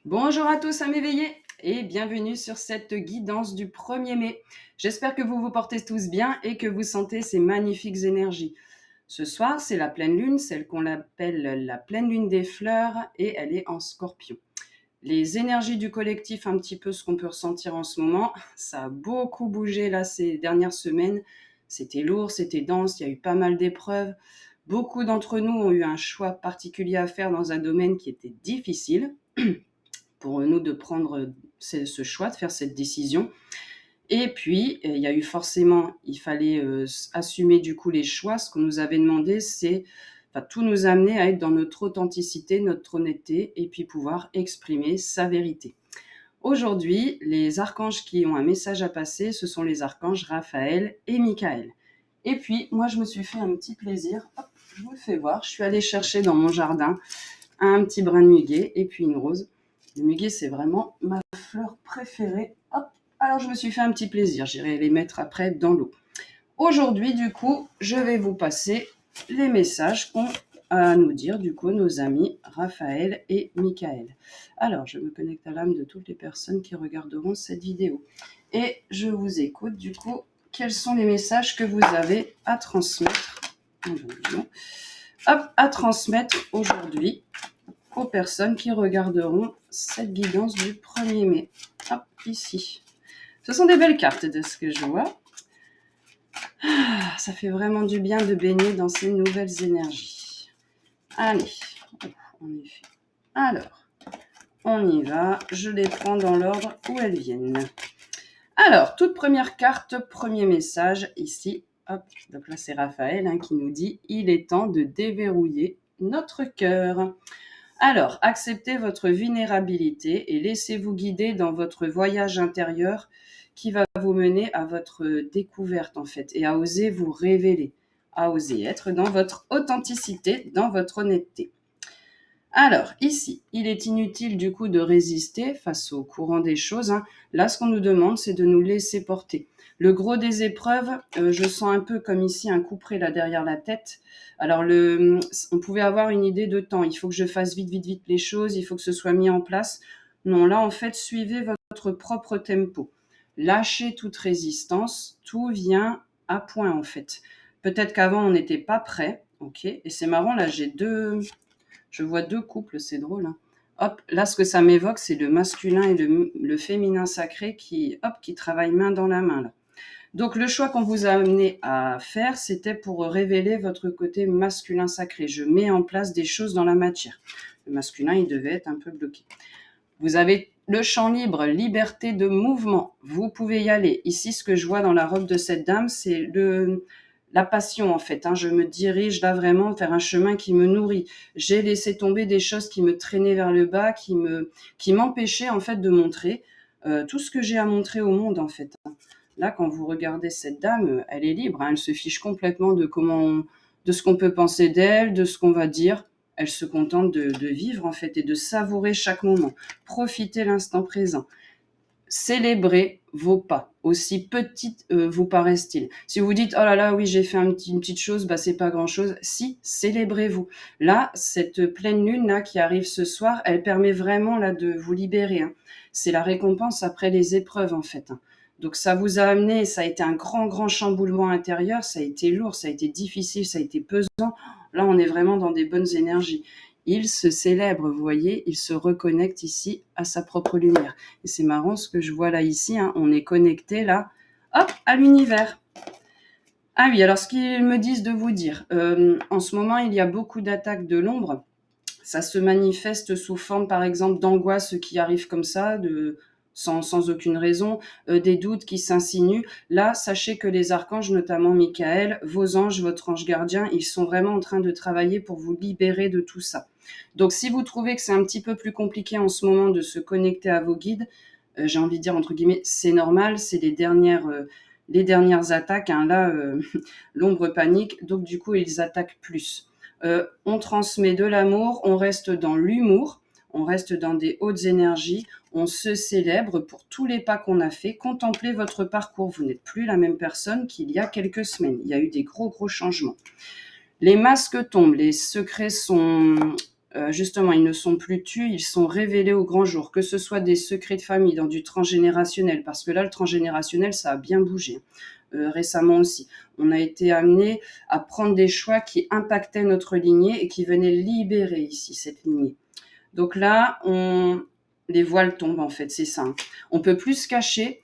Bonjour à tous, amis éveillés, et bienvenue sur cette guidance du 1er mai. J'espère que vous vous portez tous bien et que vous sentez ces magnifiques énergies. Ce soir, c'est la pleine lune, celle qu'on appelle la pleine lune des fleurs, et elle est en Scorpion. Les énergies du collectif, un petit peu ce qu'on peut ressentir en ce moment, ça a beaucoup bougé là ces dernières semaines. C'était lourd, c'était dense, il y a eu pas mal d'épreuves. Beaucoup d'entre nous ont eu un choix particulier à faire dans un domaine qui était difficile pour nous de prendre ce choix, de faire cette décision. Et puis, il y a eu forcément, il fallait assumer du coup les choix. Ce qu'on nous avait demandé, c'est tout nous amener à être dans notre authenticité, notre honnêteté, et puis pouvoir exprimer sa vérité. Aujourd'hui, les archanges qui ont un message à passer, ce sont les archanges Raphaël et Michael. Et puis, moi, je me suis fait un petit plaisir. Hop, je vous le fais voir. Je suis allée chercher dans mon jardin un petit brin de muguet et puis une rose. Le muguet, c'est vraiment ma fleur préférée. Hop. Alors, je me suis fait un petit plaisir. J'irai les mettre après dans l'eau. Aujourd'hui, du coup, je vais vous passer les messages qu'ont à nous dire, du coup, nos amis Raphaël et Michael. Alors, je me connecte à l'âme de toutes les personnes qui regarderont cette vidéo. Et je vous écoute, du coup, quels sont les messages que vous avez à transmettre à transmettre aujourd'hui aux personnes qui regarderont cette guidance du 1er mai. Hop, ici. Ce sont des belles cartes de ce que je vois. Ça fait vraiment du bien de baigner dans ces nouvelles énergies. Allez, en effet. Alors, on y va. Je les prends dans l'ordre où elles viennent. Alors, toute première carte, premier message, ici. Hop, donc là c'est Raphaël qui nous dit « Il est temps de déverrouiller notre cœur ». Alors, acceptez votre vulnérabilité et laissez-vous guider dans votre voyage intérieur qui va vous mener à votre découverte en fait et à oser vous révéler, à oser être dans votre authenticité, dans votre honnêteté. Alors, ici, il est inutile du coup de résister face au courant des choses. Là, ce qu'on nous demande, c'est de nous laisser porter. Le gros des épreuves, je sens un peu comme ici un couperet là derrière la tête. Alors, on pouvait avoir une idée de temps. Il faut que je fasse vite les choses, il faut que ce soit mis en place. Non, là, en fait, suivez votre propre tempo. Lâchez toute résistance. Tout vient à point, en fait. Peut-être qu'avant, on n'était pas prêt. Ok. Et c'est marrant, là, je vois deux couples, c'est drôle. Hop, là, ce que ça m'évoque, c'est le masculin et le féminin sacré qui travaillent main dans la main. Là. Donc, le choix qu'on vous a amené à faire, c'était pour révéler votre côté masculin sacré. Je mets en place des choses dans la matière. Le masculin, il devait être un peu bloqué. Vous avez le champ libre, liberté de mouvement. Vous pouvez y aller. Ici, ce que je vois dans la robe de cette dame, c'est la passion en fait. Je me dirige là vraiment vers un chemin qui me nourrit. J'ai laissé tomber des choses qui me traînaient vers le bas, qui m'empêchaient en fait de montrer tout ce que j'ai à montrer au monde en fait. Là, quand vous regardez cette dame, elle est libre. Elle se fiche complètement de ce qu'on peut penser d'elle, de ce qu'on va dire. Elle se contente de vivre en fait et de savourer chaque moment. Profitez l'instant présent. Célébrez vos pas, aussi petites vous paraissent-ils. Si vous dites « Oh là là, oui, j'ai fait une petite chose, c'est pas grand-chose », si, célébrez-vous. Là, cette pleine lune là qui arrive ce soir, elle permet vraiment là de vous libérer. C'est la récompense après les épreuves en fait. Donc ça vous a amené, ça a été un grand chamboulement intérieur, ça a été lourd, ça a été difficile, ça a été pesant. Là, on est vraiment dans des bonnes énergies. Il se célèbre, vous voyez, il se reconnecte ici à sa propre lumière. Et c'est marrant ce que je vois là ici, on est connecté là, hop, à l'univers. Ah oui, alors ce qu'ils me disent de vous dire, en ce moment il y a beaucoup d'attaques de l'ombre, ça se manifeste sous forme par exemple d'angoisse qui arrive comme ça, sans aucune raison, des doutes qui s'insinuent. Là, sachez que les archanges, notamment Michael, vos anges, votre ange gardien, ils sont vraiment en train de travailler pour vous libérer de tout ça. Donc si vous trouvez que c'est un petit peu plus compliqué en ce moment de se connecter à vos guides, j'ai envie de dire entre guillemets, c'est normal, c'est les dernières attaques. Là, l'ombre panique, donc du coup, ils attaquent plus. On transmet de l'amour, on reste dans l'humour, on reste dans des hautes énergies, on se célèbre pour tous les pas qu'on a fait. Contemplez votre parcours, vous n'êtes plus la même personne qu'il y a quelques semaines. Il y a eu des gros changements. Les masques tombent, les secrets sont justement, ils ne sont plus tus, ils sont révélés au grand jour, que ce soit des secrets de famille, dans du transgénérationnel, parce que là, le transgénérationnel, ça a bien bougé. Récemment aussi, on a été amené à prendre des choix qui impactaient notre lignée et qui venaient libérer ici cette lignée. Donc là, les voiles tombent en fait, c'est ça. Hein. On peut plus se cacher,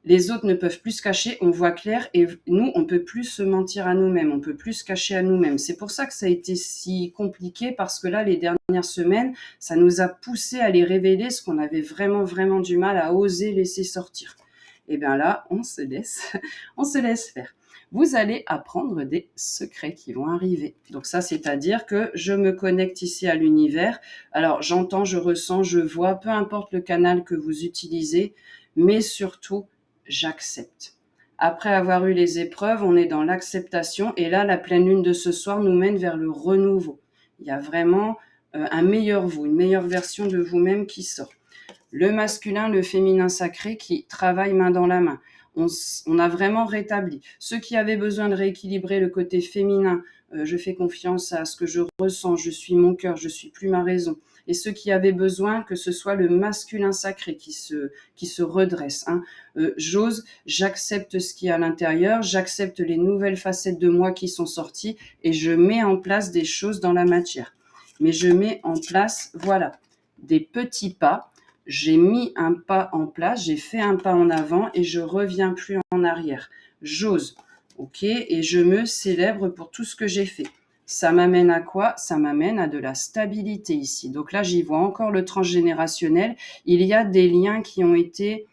les autres ne peuvent plus se cacher, on voit clair et nous, on peut plus se mentir à nous-mêmes, on peut plus se cacher à nous-mêmes. C'est pour ça que ça a été si compliqué parce que là, les dernières semaines, ça nous a poussé à les révéler ce qu'on avait vraiment, vraiment du mal à oser laisser sortir. Et bien là, on se laisse faire. Vous allez apprendre des secrets qui vont arriver. Donc ça, c'est-à-dire que je me connecte ici à l'univers. Alors, j'entends, je ressens, je vois, peu importe le canal que vous utilisez, mais surtout, j'accepte. Après avoir eu les épreuves, on est dans l'acceptation et là, la pleine lune de ce soir nous mène vers le renouveau. Il y a vraiment un meilleur vous, une meilleure version de vous-même qui sort. Le masculin, le féminin sacré qui travaillent main dans la main. On a vraiment rétabli. Ceux qui avaient besoin de rééquilibrer le côté féminin, je fais confiance à ce que je ressens, je suis mon cœur, je suis plus ma raison. Et ceux qui avaient besoin que ce soit le masculin sacré qui se redresse. Hein. J'ose, j'accepte ce qu'il y a à l'intérieur, j'accepte les nouvelles facettes de moi qui sont sorties et je mets en place des choses dans la matière. Mais je mets en place, voilà, des petits pas. J'ai mis un pas en place, j'ai fait un pas en avant et je reviens plus en arrière. J'ose, ok, et je me célèbre pour tout ce que j'ai fait. Ça m'amène à quoi? Ça m'amène à de la stabilité ici. Donc là, j'y vois encore le transgénérationnel. Il y a des liens qui ont été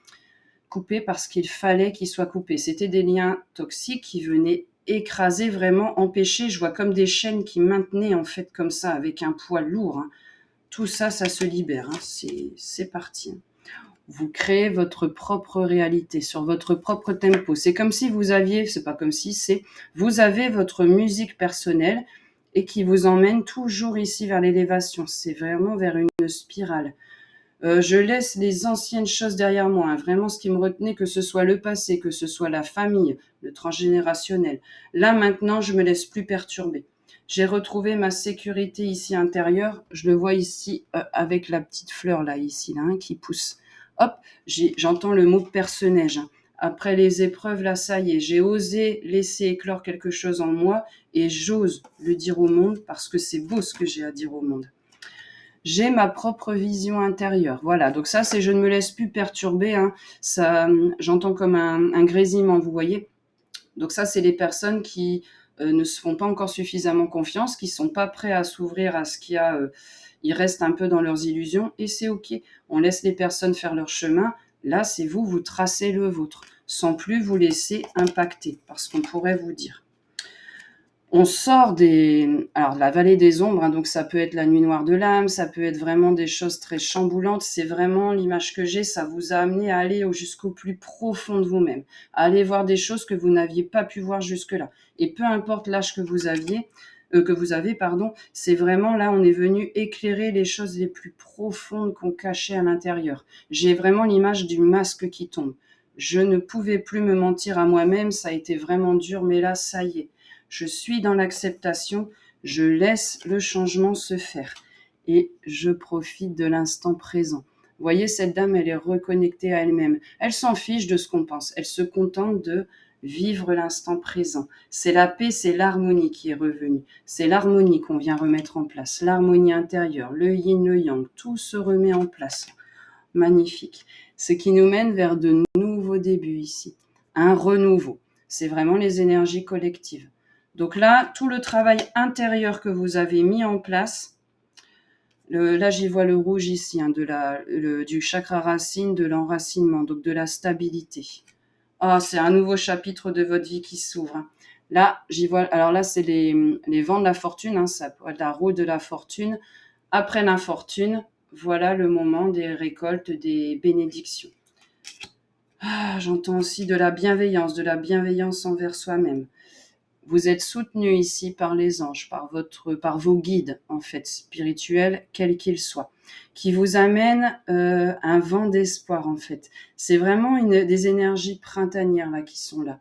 coupés parce qu'il fallait qu'ils soient coupés. C'était des liens toxiques qui venaient écraser, vraiment empêcher. Je vois comme des chaînes qui maintenaient en fait comme ça, avec un poids lourd. Hein. Tout ça, ça se libère. Hein. C'est parti. Vous créez votre propre réalité sur votre propre tempo. C'est comme si vous aviez, c'est pas comme si, c'est vous avez votre musique personnelle et qui vous emmène toujours ici vers l'élévation. C'est vraiment vers une spirale. Je laisse les anciennes choses derrière moi. Hein. Vraiment, ce qui me retenait, que ce soit le passé, que ce soit la famille, le transgénérationnel. Là, maintenant, je me laisse plus perturber. J'ai retrouvé ma sécurité ici intérieure. Je le vois ici avec la petite fleur là, ici, là, hein, qui pousse. Hop, j'entends le mot perce-neige. Hein. Après les épreuves, là, ça y est, j'ai osé laisser éclore quelque chose en moi et j'ose le dire au monde parce que c'est beau ce que j'ai à dire au monde. J'ai ma propre vision intérieure. Voilà, donc ça, c'est je ne me laisse plus perturber. Hein. Ça, j'entends comme un grésillement, vous voyez. Donc ça, c'est les personnes qui ne se font pas encore suffisamment confiance, qui sont pas prêts à s'ouvrir à ce qu'il y a. Ils restent un peu dans leurs illusions et c'est ok. On laisse les personnes faire leur chemin. Là, c'est vous, vous tracez le vôtre, sans plus vous laisser impacter, parce qu'on pourrait vous dire. On sort alors la vallée des ombres, hein, donc ça peut être la nuit noire de l'âme, ça peut être vraiment des choses très chamboulantes. C'est vraiment l'image que j'ai, ça vous a amené à aller jusqu'au plus profond de vous-même, à aller voir des choses que vous n'aviez pas pu voir jusque-là. Et peu importe l'âge que vous avez, c'est vraiment là, on est venu éclairer les choses les plus profondes qu'on cachait à l'intérieur. J'ai vraiment l'image du masque qui tombe. Je ne pouvais plus me mentir à moi-même, ça a été vraiment dur, mais là, ça y est. Je suis dans l'acceptation, je laisse le changement se faire et je profite de l'instant présent. Vous voyez, cette dame, elle est reconnectée à elle-même. Elle s'en fiche de ce qu'on pense. Elle se contente de vivre l'instant présent. C'est la paix, c'est l'harmonie qui est revenue. C'est l'harmonie qu'on vient remettre en place. L'harmonie intérieure, le yin, le yang, tout se remet en place. Magnifique. Ce qui nous mène vers de nouveaux débuts ici. Un renouveau. C'est vraiment les énergies collectives. Donc là, tout le travail intérieur que vous avez mis en place, là j'y vois le rouge ici, hein, du chakra racine, de l'enracinement, donc de la stabilité. Ah, c'est un nouveau chapitre de votre vie qui s'ouvre. Hein. Là, j'y vois, alors là c'est les vents de la fortune, hein, ça pourrait être la roue de la fortune. Après l'infortune, voilà le moment des récoltes, des bénédictions. Ah, j'entends aussi de la bienveillance envers soi-même. Vous êtes soutenu ici par les anges, par vos guides, en fait, spirituels, quels qu'ils soient, qui vous amènent un vent d'espoir, en fait. C'est vraiment des énergies printanières, là, qui sont là.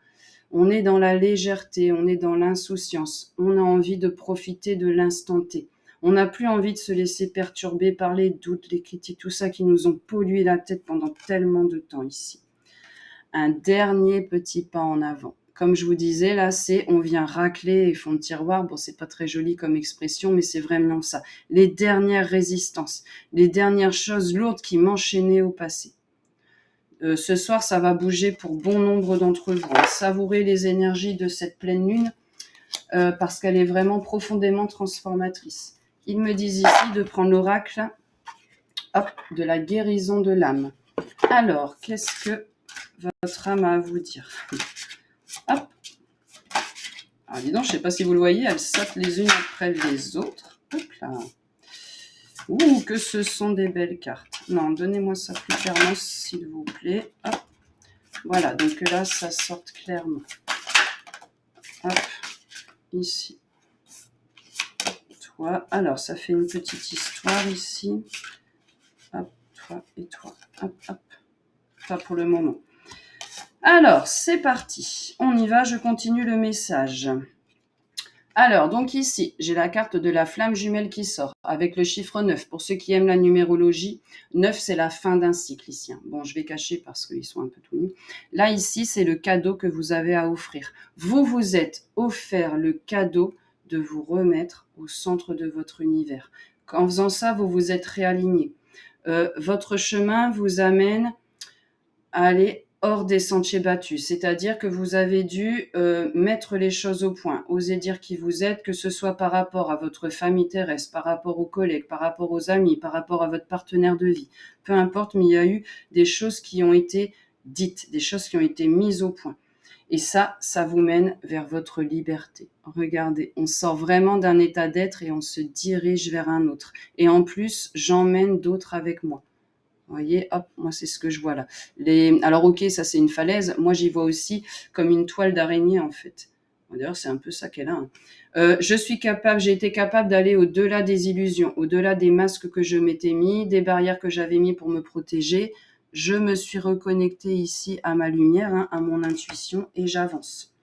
On est dans la légèreté, on est dans l'insouciance, on a envie de profiter de l'instant T. On n'a plus envie de se laisser perturber par les doutes, les critiques, tout ça qui nous ont pollué la tête pendant tellement de temps ici. Un dernier petit pas en avant. Comme je vous disais, là, c'est on vient racler et fond de tiroir. Bon, c'est pas très joli comme expression, mais c'est vraiment ça. Les dernières résistances, les dernières choses lourdes qui m'enchaînaient au passé. Ce soir, ça va bouger pour bon nombre d'entre vous. Savourez les énergies de cette pleine lune parce qu'elle est vraiment profondément transformatrice. Ils me disent ici de prendre l'oracle de la guérison de l'âme. Alors, qu'est-ce que votre âme a à vous dire? Hop. Alors, dis donc, je ne sais pas si vous le voyez, elles sautent les unes après les autres. Hop là. Ouh, que ce sont des belles cartes. Non, donnez-moi ça plus clairement, s'il vous plaît. Hop. Voilà, donc là, ça sort clairement. Hop. Ici. Toi. Alors, ça fait une petite histoire ici. Hop, toi et toi. Hop, hop. Pas pour le moment. Alors, c'est parti. On y va, je continue le message. Alors, donc ici, j'ai la carte de la flamme jumelle qui sort avec le chiffre 9. Pour ceux qui aiment la numérologie, 9, c'est la fin d'un cycle ici. Bon, je vais cacher parce qu'ils sont un peu tout nus. Là, ici, c'est le cadeau que vous avez à offrir. Vous vous êtes offert le cadeau de vous remettre au centre de votre univers. En faisant ça, vous vous êtes réaligné. Votre chemin vous amène à aller hors des sentiers battus, c'est-à-dire que vous avez dû mettre les choses au point, oser dire qui vous êtes, que ce soit par rapport à votre famille terrestre, par rapport aux collègues, par rapport aux amis, par rapport à votre partenaire de vie. Peu importe, mais il y a eu des choses qui ont été dites, des choses qui ont été mises au point. Et ça vous mène vers votre liberté. Regardez, on sort vraiment d'un état d'être et on se dirige vers un autre. Et en plus, j'emmène d'autres avec moi. Vous voyez, hop, moi c'est ce que je vois là. Alors ok, ça c'est une falaise. Moi j'y vois aussi comme une toile d'araignée en fait. D'ailleurs c'est un peu ça qu'elle a. J'ai été capable d'aller au-delà des illusions, au-delà des masques que je m'étais mis, des barrières que j'avais mis pour me protéger. Je me suis reconnectée ici à ma lumière, à mon intuition et j'avance.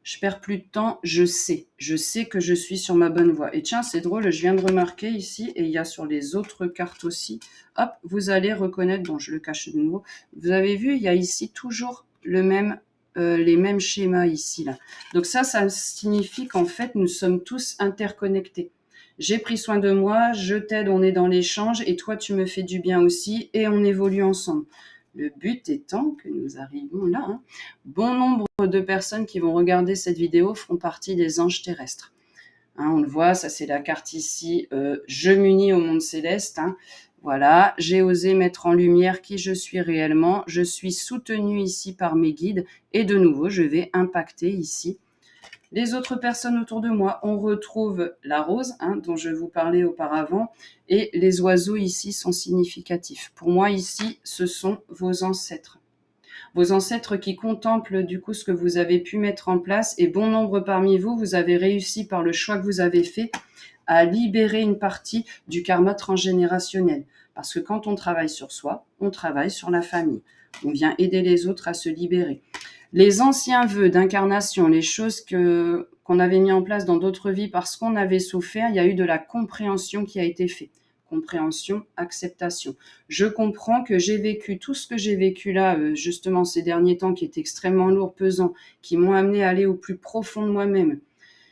Je perds plus de temps, je sais que je suis sur ma bonne voie. Et tiens, c'est drôle, je viens de remarquer ici, et il y a sur les autres cartes aussi, hop, vous allez reconnaître, bon, je le cache de nouveau, vous avez vu, il y a ici toujours les mêmes schémas ici, là. Donc ça signifie qu'en fait, nous sommes tous interconnectés. J'ai pris soin de moi, je t'aide, on est dans l'échange, et toi, tu me fais du bien aussi, et on évolue ensemble. Le but étant que nous arrivons là. Bon nombre de personnes qui vont regarder cette vidéo feront partie des anges terrestres. On le voit, ça c'est la carte ici. Je m'unis au monde céleste. Voilà, j'ai osé mettre en lumière qui je suis réellement. Je suis soutenue ici par mes guides. Et de nouveau, je vais impacter ici les autres personnes autour de moi. On retrouve la rose dont je vous parlais auparavant et les oiseaux ici sont significatifs. Pour moi ici, ce sont vos ancêtres. Vos ancêtres qui contemplent du coup ce que vous avez pu mettre en place et bon nombre parmi vous, vous avez réussi par le choix que vous avez fait à libérer une partie du karma transgénérationnel. Parce que quand on travaille sur soi, on travaille sur la famille. On vient aider les autres à se libérer. Les anciens vœux d'incarnation, les choses qu'on avait mis en place dans d'autres vies parce qu'on avait souffert, il y a eu de la compréhension qui a été faite. Compréhension, acceptation. Je comprends que j'ai vécu tout ce que j'ai vécu là, justement ces derniers temps, qui est extrêmement lourd, pesant, qui m'ont amené à aller au plus profond de moi-même.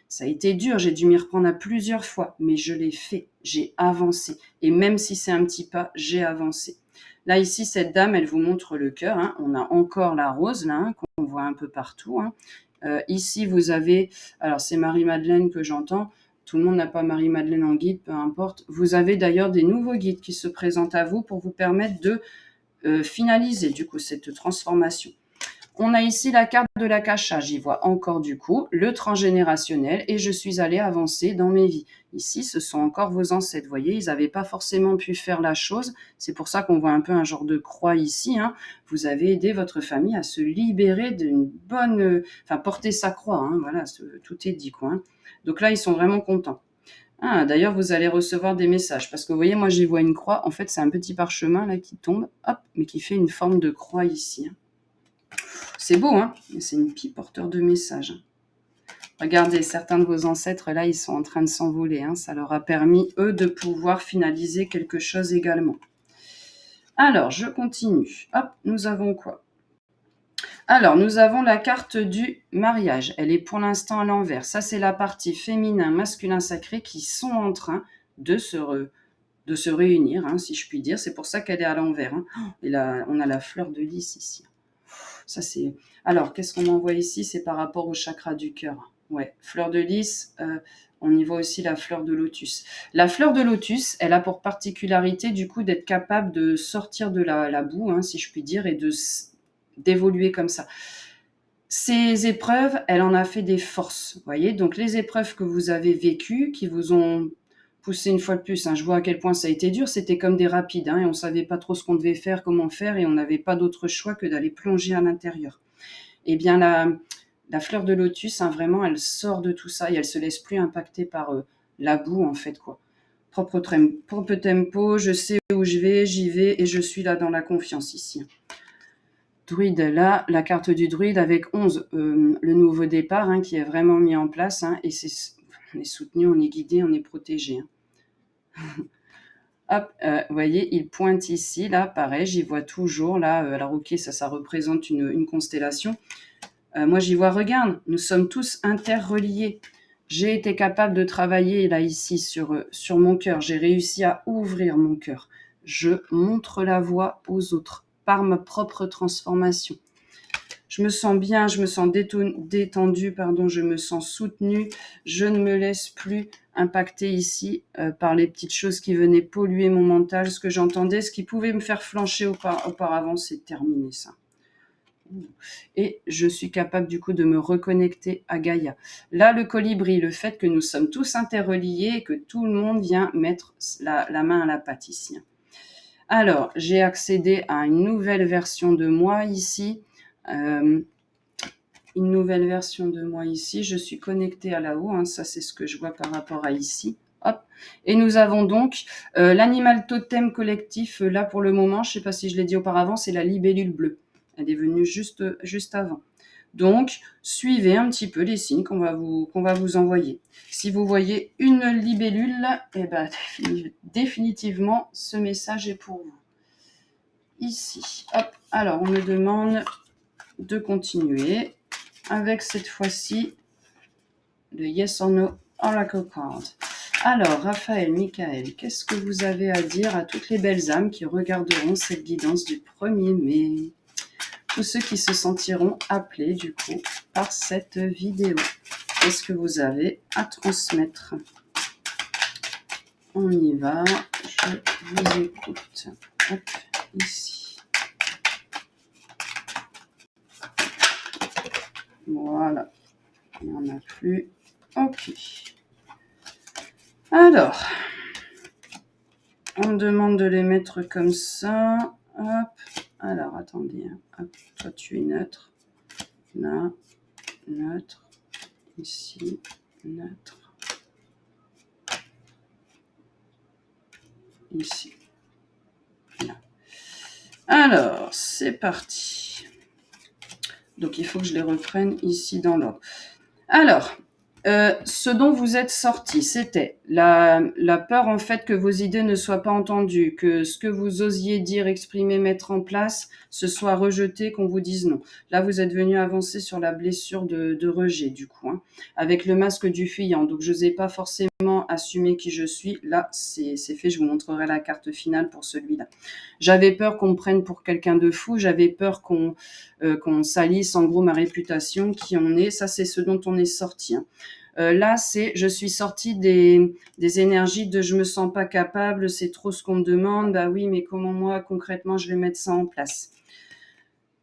Ça a été dur, j'ai dû m'y reprendre à plusieurs fois, mais je l'ai fait, j'ai avancé. Et même si c'est un petit pas, j'ai avancé. Là, ici, cette dame, elle vous montre le cœur. On a encore la rose, là, qu'on voit un peu partout. Ici, vous avez... Alors, c'est Marie-Madeleine que j'entends. Tout le monde n'a pas Marie-Madeleine en guide, peu importe. Vous avez d'ailleurs des nouveaux guides qui se présentent à vous pour vous permettre de finaliser, du coup, cette transformation. On a ici la carte de l'Akasha. J'y vois encore du coup le transgénérationnel et je suis allée avancer dans mes vies. Ici, ce sont encore vos ancêtres. Vous voyez, ils n'avaient pas forcément pu faire la chose. C'est pour ça qu'on voit un peu un genre de croix ici. Vous avez aidé votre famille à se libérer d'une bonne... Enfin, porter sa croix. Voilà, tout est dit, quoi. Donc là, ils sont vraiment contents. D'ailleurs, vous allez recevoir des messages. Parce que vous voyez, moi, j'y vois une croix. En fait, c'est un petit parchemin là qui tombe, hop, mais qui fait une forme de croix ici. C'est beau, mais c'est une pie porteur de messages. Regardez, certains de vos ancêtres, là, ils sont en train de s'envoler. Hein. Ça leur a permis, eux, de pouvoir finaliser quelque chose également. Alors, je continue. Hop, nous avons quoi? Alors, nous avons la carte du mariage. Elle est pour l'instant à l'envers. Ça, c'est la partie féminin, masculin sacré qui sont en train de se réunir, hein, si je puis dire. C'est pour ça qu'elle est à l'envers. Hein. Et là, on a la fleur de lys ici. Ça, c'est... Alors, qu'est-ce qu'on envoie ici? C'est par rapport au chakra du cœur. Ouais, fleur de lys, on y voit aussi la fleur de lotus. La fleur de lotus, elle a pour particularité, du coup, d'être capable de sortir de la boue, hein, si je puis dire, et d'évoluer comme ça. Ces épreuves, elle en a fait des forces, vous voyez. Donc, les épreuves que vous avez vécues, qui vous ont poussé une fois de plus, hein, je vois à quel point ça a été dur, c'était comme des rapides, hein, et on ne savait pas trop ce qu'on devait faire, comment faire, et on n'avait pas d'autre choix que d'aller plonger à l'intérieur. Eh bien, la fleur de lotus, hein, vraiment, elle sort de tout ça, et elle ne se laisse plus impacter par la boue, en fait, quoi. Propre tempo, je sais où je vais, j'y vais, et je suis là dans la confiance ici. Druide, là, la carte du druide avec 11, le nouveau départ, hein, qui est vraiment mis en place, hein, et on est soutenu, on est guidé, on est protégé. Hein. Hop, vous voyez, il pointe ici, là, pareil, j'y vois toujours, là, alors ok, ça représente une constellation. Moi, j'y vois, regarde, nous sommes tous interreliés. J'ai été capable de travailler, là, ici, sur mon cœur. J'ai réussi à ouvrir mon cœur. Je montre la voie aux autres par ma propre transformation. Je me sens bien, je me sens détendue, je me sens soutenue. Je ne me laisse plus impacter ici par les petites choses qui venaient polluer mon mental. Ce que j'entendais, ce qui pouvait me faire flancher auparavant, c'est terminé ça. Et je suis capable du coup de me reconnecter à Gaïa. Là, le colibri, le fait que nous sommes tous interreliés et que tout le monde vient mettre la main à la pâte ici. Alors, j'ai accédé à une nouvelle version de moi ici. Une nouvelle version de moi ici. Je suis connectée à là-haut. Hein, ça, c'est ce que je vois par rapport à ici. Hop. Et nous avons donc l'animal totem collectif. Là, pour le moment, je ne sais pas si je l'ai dit auparavant, c'est la libellule bleue. Elle est venue juste avant. Donc, suivez un petit peu les signes qu'on va vous envoyer. Si vous voyez une libellule, eh ben, définitivement, ce message est pour vous. Ici. Hop. Alors, on me demande de continuer avec cette fois-ci le Yes or No Oracle Card. Alors, Raphaël, Michael, qu'est-ce que vous avez à dire à toutes les belles âmes qui regarderont cette guidance du 1er mai? Tous ceux qui se sentiront appelés, du coup, par cette vidéo. Qu'est-ce que vous avez à transmettre? On y va. Je vous écoute. Hop, ici. Voilà. Il n'y en a plus. Ok. Alors, on me demande de les mettre comme ça. Hop. Alors, attendez. Hop. Toi, tu es neutre. Là, neutre. Ici, neutre. Ici. Là. Alors, c'est parti. Donc, il faut que je les reprenne ici dans l'ordre. Alors, ce dont vous êtes sorti, c'était la peur en fait que vos idées ne soient pas entendues, que ce que vous osiez dire, exprimer, mettre en place, ce soit rejeté, qu'on vous dise non. Là, vous êtes venu avancer sur la blessure de rejet, du coup, hein, avec le masque du fuyant. Donc, je n'osais pas forcément assumer qui je suis. Là, c'est fait, je vous montrerai la carte finale pour celui-là. J'avais peur qu'on me prenne pour quelqu'un de fou, j'avais peur qu'on salisse en gros ma réputation, qui on est. Ça, c'est ce dont on est sorti, hein. Là, je suis sortie des énergies de je me sens pas capable, c'est trop ce qu'on me demande, bah oui, mais comment moi, concrètement, je vais mettre ça en place?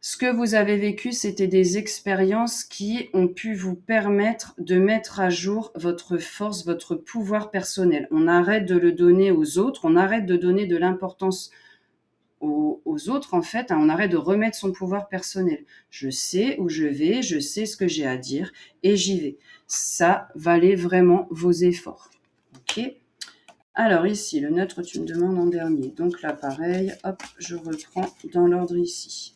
Ce que vous avez vécu, c'était des expériences qui ont pu vous permettre de mettre à jour votre force, votre pouvoir personnel. On arrête de le donner aux autres, on arrête de donner de l'importance aux autres, en fait, hein, on arrête de remettre son pouvoir personnel. Je sais où je vais, je sais ce que j'ai à dire et j'y vais. Ça valait vraiment vos efforts. Ok. Alors ici, le neutre, tu me demandes en dernier. Donc là, pareil, hop, je reprends dans l'ordre ici.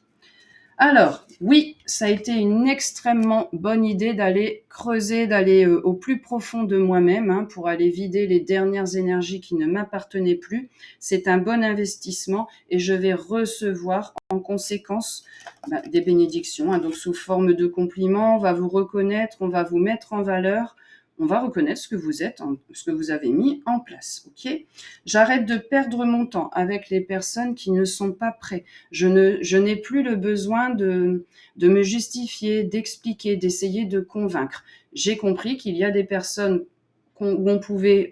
Alors, oui, ça a été une extrêmement bonne idée d'aller creuser, d'aller au plus profond de moi-même hein, pour aller vider les dernières énergies qui ne m'appartenaient plus. C'est un bon investissement et je vais recevoir en conséquence des bénédictions, hein, donc sous forme de compliments. On va vous reconnaître, on va vous mettre en valeur. On va reconnaître ce que vous êtes, ce que vous avez mis en place. Ok ? J'arrête de perdre mon temps avec les personnes qui ne sont pas prêtes. Je n'ai plus le besoin de me justifier, d'expliquer, d'essayer de convaincre. J'ai compris qu'il y a des personnes où on pouvait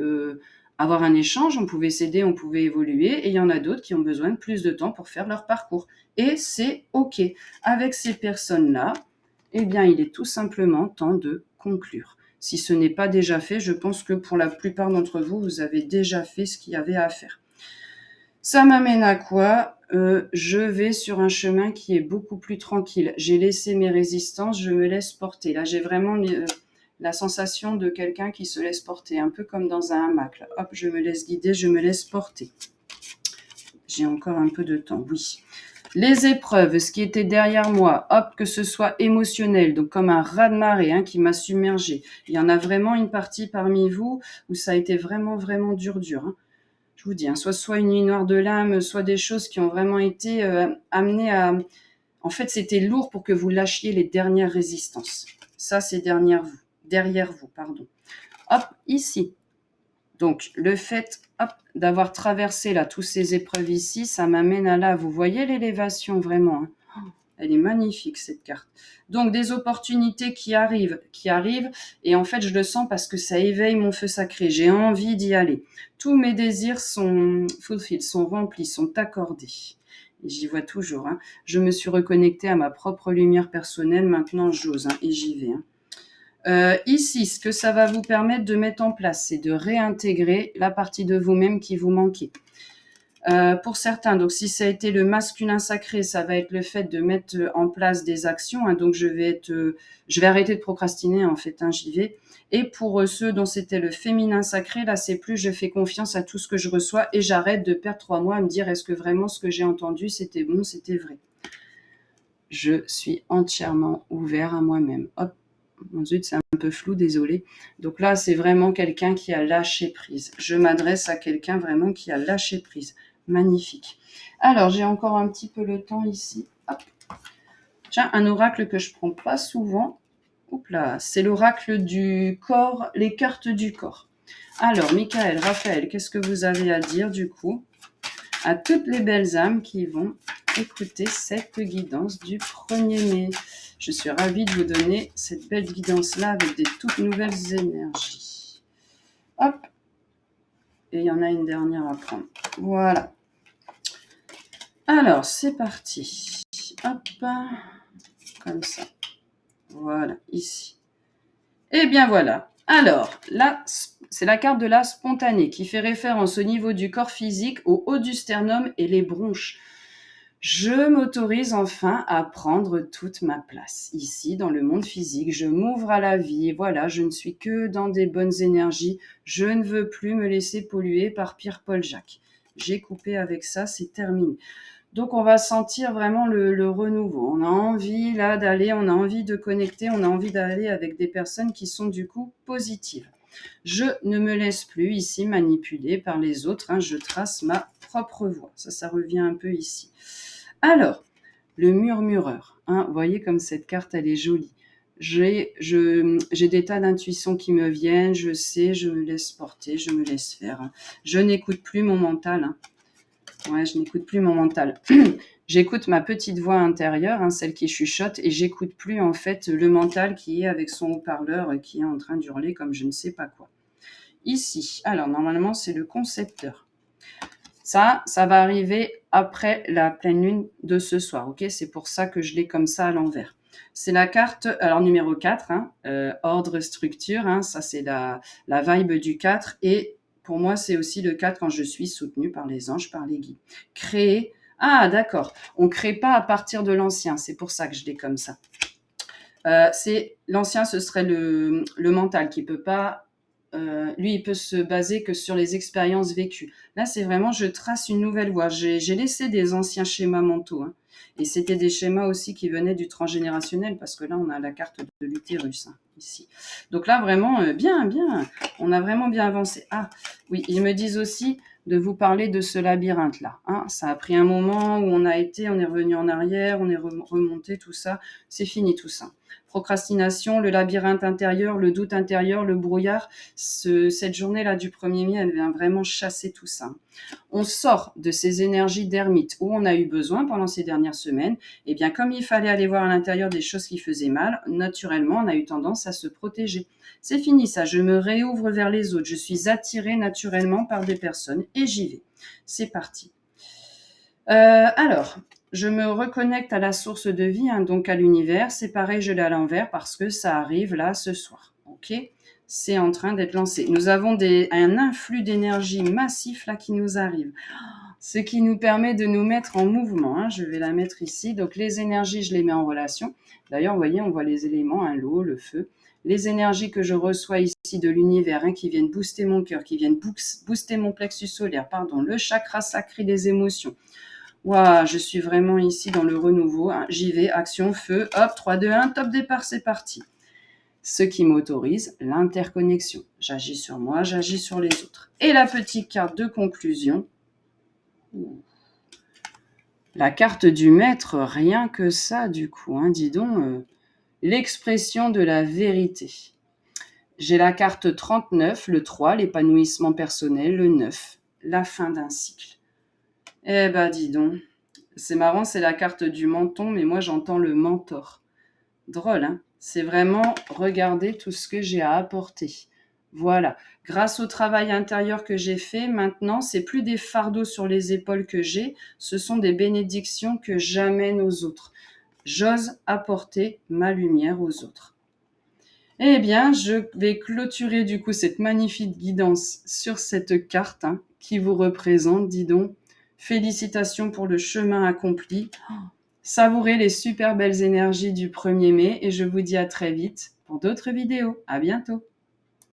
avoir un échange, on pouvait s'aider, on pouvait évoluer, et il y en a d'autres qui ont besoin de plus de temps pour faire leur parcours. Et c'est OK. Avec ces personnes-là, eh bien, il est tout simplement temps de conclure. Si ce n'est pas déjà fait, je pense que pour la plupart d'entre vous, vous avez déjà fait ce qu'il y avait à faire. Ça m'amène à quoi ? Je vais sur un chemin qui est beaucoup plus tranquille. J'ai laissé mes résistances, je me laisse porter. Là, j'ai vraiment la sensation de quelqu'un qui se laisse porter, un peu comme dans un hamac. Là. Hop, je me laisse guider, je me laisse porter. J'ai encore un peu de temps, oui. Les épreuves, ce qui était derrière moi, hop, que ce soit émotionnel, donc comme un raz-de-marée hein, qui m'a submergé. Il y en a vraiment une partie parmi vous où ça a été vraiment, vraiment dur. Hein. Je vous dis, hein, soit une nuit noire de l'âme, soit des choses qui ont vraiment été amenées à... En fait, c'était lourd pour que vous lâchiez les dernières résistances. Ça, c'est derrière vous. Hop, ici. Donc, le fait d'avoir traversé là tous ces épreuves ici, ça m'amène à là. Vous voyez l'élévation vraiment hein. Elle est magnifique cette carte. Donc des opportunités qui arrivent. Et en fait, je le sens parce que ça éveille mon feu sacré. J'ai envie d'y aller. Tous mes désirs sont fulfilled, sont remplis, sont accordés. Et j'y vois toujours. Hein. Je me suis reconnectée à ma propre lumière personnelle. Maintenant, j'ose hein, et j'y vais. Hein. Ici, ce que ça va vous permettre de mettre en place, c'est de réintégrer la partie de vous-même qui vous manquait. Pour certains, donc si ça a été le masculin sacré, ça va être le fait de mettre en place des actions. Hein, donc je vais arrêter de procrastiner en fait, hein, j'y vais. Et pour ceux dont c'était le féminin sacré, là c'est plus je fais confiance à tout ce que je reçois et j'arrête de perdre 3 mois à me dire est-ce que vraiment ce que j'ai entendu c'était bon, c'était vrai. Je suis entièrement ouvert à moi-même. Hop. Mon zut, c'est un peu flou, désolé. Donc là, c'est vraiment quelqu'un qui a lâché prise. Je m'adresse à quelqu'un vraiment qui a lâché prise. Magnifique. Alors, j'ai encore un petit peu le temps ici. Hop. Tiens, un oracle que je prends pas souvent. Oups là, c'est l'oracle du corps, les cartes du corps. Alors, Michael, Raphaël, qu'est-ce que vous avez à dire du coup à toutes les belles âmes qui vont écouter cette guidance du 1er mai. Je suis ravie de vous donner cette belle guidance-là avec des toutes nouvelles énergies. Hop. Et il y en a une dernière à prendre. Voilà. Alors, c'est parti. Hop. Comme ça. Voilà, ici. Et bien voilà. Alors, là, c'est la carte de la spontanée qui fait référence au niveau du corps physique, au haut du sternum et les bronches. Je m'autorise enfin à prendre toute ma place ici dans le monde physique. Je m'ouvre à la vie. Voilà, je ne suis que dans des bonnes énergies. Je ne veux plus me laisser polluer par Pierre-Paul Jacques. J'ai coupé avec ça, c'est terminé. Donc on va sentir vraiment le renouveau. On a envie là d'aller, on a envie de connecter, on a envie d'aller avec des personnes qui sont du coup positives. Je ne me laisse plus ici manipuler par les autres. Hein, je trace ma propre voie. Ça revient un peu ici. Alors, le murmureur. Hein, vous voyez comme cette carte, elle est jolie. J'ai des tas d'intuitions qui me viennent. Je sais, je me laisse porter, je me laisse faire. Hein. Je n'écoute plus mon mental. Hein. Ouais, je n'écoute plus mon mental. J'écoute ma petite voix intérieure, hein, celle qui chuchote, et j'écoute plus en fait le mental qui est avec son haut-parleur et qui est en train d'hurler comme je ne sais pas quoi. Ici, alors normalement c'est le concepteur. Ça va arriver après la pleine lune de ce soir, ok ? C'est pour ça que je l'ai comme ça à l'envers. C'est la carte, alors numéro 4, hein, ordre, structure, hein, ça c'est la vibe du 4, et pour moi c'est aussi le 4 quand je suis soutenue par les anges, par les guides. Créer, ah d'accord, on ne crée pas à partir de l'ancien, c'est pour ça que je l'ai comme ça. L'ancien, ce serait le mental qui ne peut pas lui, il peut se baser que sur les expériences vécues. Là, c'est vraiment, je trace une nouvelle voie. J'ai laissé des anciens schémas mentaux. Hein. Et c'était des schémas aussi qui venaient du transgénérationnel, parce que là, on a la carte de l'utérus, hein, ici. Donc là, vraiment, bien. On a vraiment bien avancé. Ah, oui, ils me disent aussi de vous parler de ce labyrinthe-là. Hein. Ça a pris un moment où on est revenu en arrière, on est remonté, tout ça. C'est fini tout ça. Procrastination, le labyrinthe intérieur, le doute intérieur, le brouillard. Cette journée-là du 1er mai, elle vient vraiment chasser tout ça. On sort de ces énergies d'ermite où on a eu besoin pendant ces dernières semaines. Et bien, comme il fallait aller voir à l'intérieur des choses qui faisaient mal, naturellement, on a eu tendance à se protéger. C'est fini ça, je me réouvre vers les autres. Je suis attirée naturellement par des personnes et j'y vais. C'est parti. Alors, je me reconnecte à la source de vie, hein, donc à l'univers. C'est pareil, je l'ai à l'envers parce que ça arrive là ce soir. Ok, c'est en train d'être lancé. Nous avons un influx d'énergie massif là qui nous arrive. Ce qui nous permet de nous mettre en mouvement. Hein. Je vais la mettre ici. Donc les énergies, je les mets en relation. D'ailleurs, vous voyez, on voit les éléments, hein, l'eau, le feu. Les énergies que je reçois ici de l'univers, hein, qui viennent booster mon cœur, qui viennent booster mon plexus solaire, le chakra sacré des émotions. Waouh, je suis vraiment ici dans le renouveau. Hein. J'y vais, action, feu, hop, 3, 2, 1, top départ, c'est parti. Ce qui m'autorise l'interconnexion. J'agis sur moi, j'agis sur les autres. Et la petite carte de conclusion. La carte du maître, rien que ça du coup, hein, dis donc, l'expression de la vérité. J'ai la carte 39, le 3, l'épanouissement personnel, le 9, la fin d'un cycle. Eh ben dis donc, c'est marrant, c'est la carte du menton, mais moi j'entends le mentor. Drôle, hein? C'est vraiment regarder tout ce que j'ai à apporter. Voilà. Grâce au travail intérieur que j'ai fait, maintenant, c'est plus des fardeaux sur les épaules que j'ai, ce sont des bénédictions que j'amène aux autres. J'ose apporter ma lumière aux autres. Eh bien, je vais clôturer du coup cette magnifique guidance sur cette carte, hein, qui vous représente, dis donc. Félicitations pour le chemin accompli. Savourez les super belles énergies du 1er mai et je vous dis à très vite pour d'autres vidéos. À bientôt.